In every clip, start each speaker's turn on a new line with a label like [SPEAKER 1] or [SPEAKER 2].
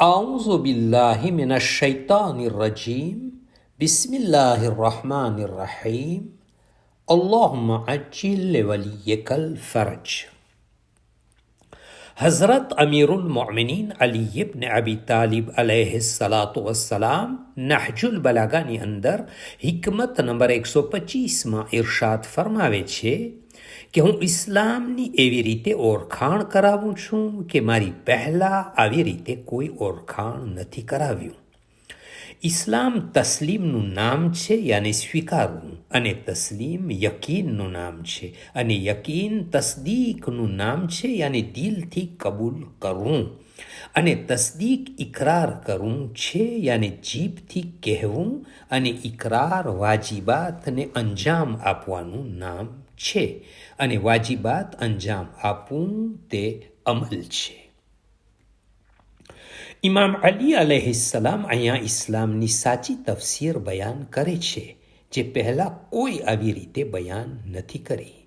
[SPEAKER 1] أعوذ بالله من الشيطان الرجيم بسم الله الرحمن الرحيم اللهم عجل لوليك الفرج. हज़रत अमीरुल मोमिनीन अली इब्न अबी तालिब अलैहिस्सलातु वस्सलाम નહજુલ બલાગાની અંદર હિકમત નંબર 125માં ઇરશાદ ફરમાવે છે કે હું ઇસ્લામની એવી રીતે ઓળખાણ કરાવું છું કે મારી પહેલાં આવી રીતે કોઈ ઓળખાણ નથી કરાવ્યું. ઇસ્લામ તસ્લીમનું નામ છે, યાની સ્વીકારવું, અને તસ્લીમ યકીનનું નામ છે, અને યકીન તસ્દીકનું નામ છે, યાની દિલથી કબૂલ કરવું, અને તસ્દીક ઇકરાર કરવું છે, યાની જીભથી કહેવું, અને ઇકરાર વાજિબાતને અંજામ આપવાનું નામ છે, અને વાજિબાત અંજામ આપવું તે અમલ છે. ઇમામ અલી અલૈહિસ્સલામ અહીંયા ઇસ્લામની સાચી તફસીર બયાન કરે છે, જે પહેલાં કોઈ આવી રીતે બયાન નથી કરી.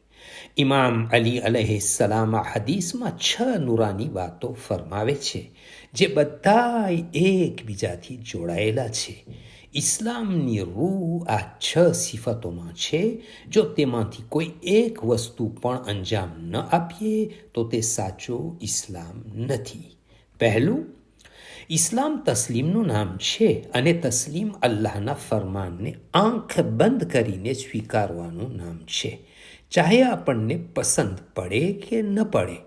[SPEAKER 1] ઇમામ અલી અલૈહિસ્સલામ આ હદીસમાં 6 નૂરાની વાતો ફરમાવે છે, જે બધાય એકબીજાથી જોડાયેલા છે. ઇસ્લામની રૂહ આ 6 સિફતોમાં છે. જો તેમાંથી કોઈ એક વસ્તુ પણ અંજામ ન આપીએ તો તે સાચો ઇસ્લામ નથી. પહેલું, ઇસ્લામ તસ્લીમનું નામ છે, અને તસ્લીમ અલ્લાહના ફરમાનને આંખ બંધ કરીને સ્વીકારવાનું નામ છે, ચાહે આપણને પસંદ પડે કે ન પડે.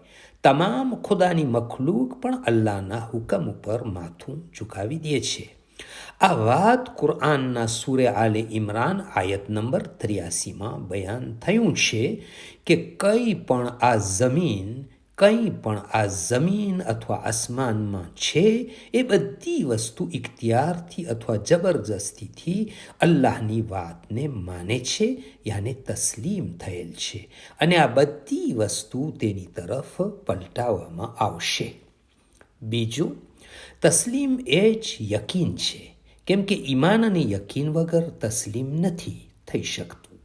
[SPEAKER 1] તમામ ખુદાની મખલૂક પણ અલ્લાહના હુકમ ઉપર માથું ઝુકાવી દે છે. આ વાત કુરઆનના સૂરે આલે ઇમરાન આયત નંબર 83માં બયાન થયું છે કે કંઈ પણ આ જમીન અથવા આસમાનમાં છે એ બધી વસ્તુ ઇખ્તિયારથી અથવા જબરજસ્તીથી અલ્લાહની વાતને માને છે, યાને તસ્લીમ થયેલ છે, અને આ બધી વસ્તુ તેની તરફ પલટાવવામાં આવશે. બીજું, તસ્લીમ એ જ યકીન છે, કેમ કે ઈમાન અને યકીન વગર તસ્લીમ નથી થઈ શકતું.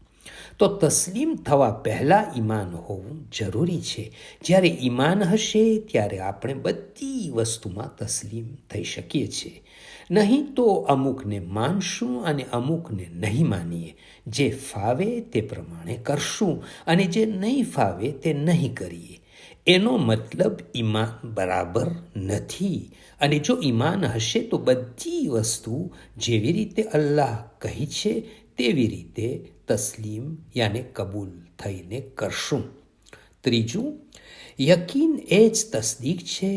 [SPEAKER 1] તો તસ્લીમ થવા પહેલાં ઈમાન હોવું જરૂરી છે. જ્યારે ઈમાન હશે ત્યારે આપણે બધી વસ્તુમાં તસ્લીમ થઈ શકીએ છીએ. નહીં તો અમુકને માનશું અને અમુકને નહીં માનીએ. જે ફાવે તે પ્રમાણે કરશું અને જે નહીં ફાવે તે નહીં કરીએ. એનો મતલબ ઈમાન બરાબર નથી. અને જો ઈમાન હશે તો બધી વસ્તુ જેવી રીતે અલ્લાહ કહી છે તેવી રીતે તસ્લીમ યાને કબૂલ થઈને કરશું. ત્રીજું, યકીન એ જ તસ્દીક છે,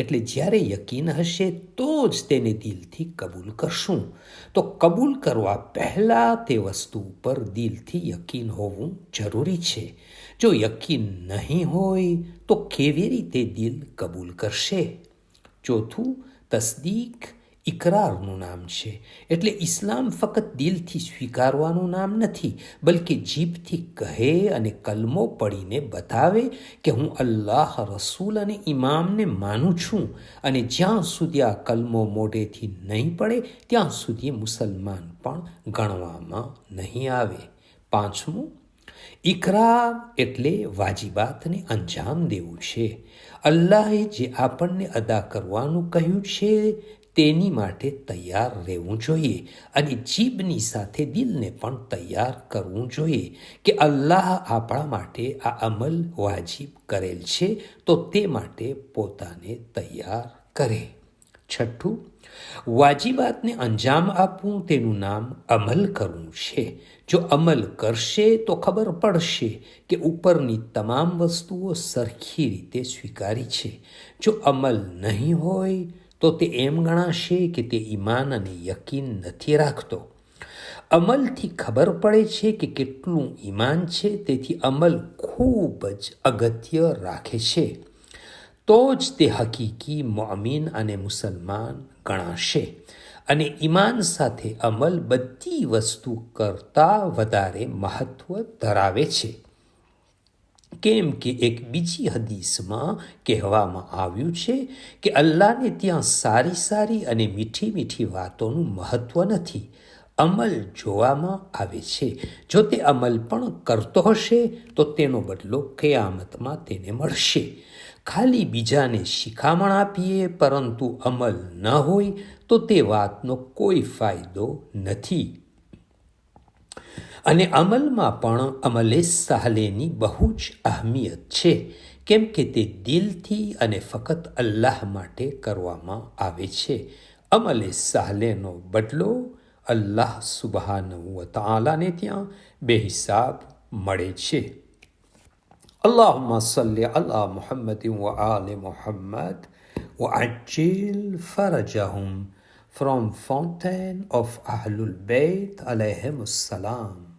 [SPEAKER 1] એટલે જ્યારે યકીન હશે તો જ તેને દિલથી કબૂલ કરશું. તો કબૂલ કરવા પહેલાં તે વસ્તુ ઉપર દિલથી યકીન હોવું જરૂરી છે. જો યકીન નહીં હોય તો કેવી રીતે દિલ કબૂલ કરશે? ચોથું, તસ્દીક ઇકરારનું નામ છે, એટલે ઇસ્લામ ફક્ત દિલથી સ્વીકારવાનું નામ નથી, બલકે જીભથી કહે અને કલમો પડીને બતાવે કે હું અલ્લાહ, રસૂલ અને ઇમામને માનું છું, અને જ્યાં સુધી આ કલમો મોઢેથી નહીં પડે ત્યાં સુધી મુસલમાન પણ ગણવામાં નહીં આવે. પાંચમું, ઇકરાર એટલે વાજિબાતને અંજામ દેવું છે. અલ્લાહે જે આપણને અદા કરવાનું કહ્યું છે તેની માટે તૈયાર રહેવું જોઈએ, અને જીભની સાથે દિલને પણ તૈયાર કરવું જોઈએ કે અલ્લાહ આપણા માટે આ અમલ વાજિબ કરેલ છે, તો તે માટે પોતાને તૈયાર કરે. છઠ્ઠું, વાજિબાતને અંજામ આપવું તેનું નામ અમલ કરવું છે. જો અમલ કરશે તો ખબર પડશે કે ઉપરની તમામ વસ્તુઓ સરખી રીતે સ્વીકારી છે. જો અમલ નહીં હોય તો તે એમ ગણાશે કે તે ઈમાન અને યકીન નથી રાખતો. અમલથી ખબર પડે છે કે કેટલું ઈમાન છે, તેથી અમલ ખૂબ જ અગત્ય રાખે છે. તો જ તે હકીકી મુઅમિન અને મુસલમાન ગણાશે. અને ઈમાન સાથે અમલ બધી વસ્તુ કરતાં વધારે મહત્વ ધરાવે છે, કેમ કે એક બીજી હદીસમાં કહેવામાં આવ્યું છે કે અલ્લાહને ત્યાં સારી સારી અને મીઠી મીઠી વાતોનું મહત્વ નથી, અમલ જોવામાં આવે છે. જો તે અમલ પણ કરતો હશે તો તેનો બદલો કયામતમાં તેને મળશે. ખાલી બીજાને શિખામણ આપીએ પરંતુ અમલ ન હોય તો તે વાતનો કોઈ ફાયદો નથી. અને અમલમાં પણ અમલે સાલેની બહુ જ અહમિયત છે, કેમ કે તે દિલથી અને ફક્ત અલ્લાહ માટે કરવામાં આવે છે. અમલે સાલેનો બદલો અલ્લાહ સુબહાનહુ વ તઆલાને ત્યાં બેહિસાબ મળે છે. اللهم صل على محمد وآل محمد وعجل فرجهم from Fountain of Ahlul Bayt alayhim السلام.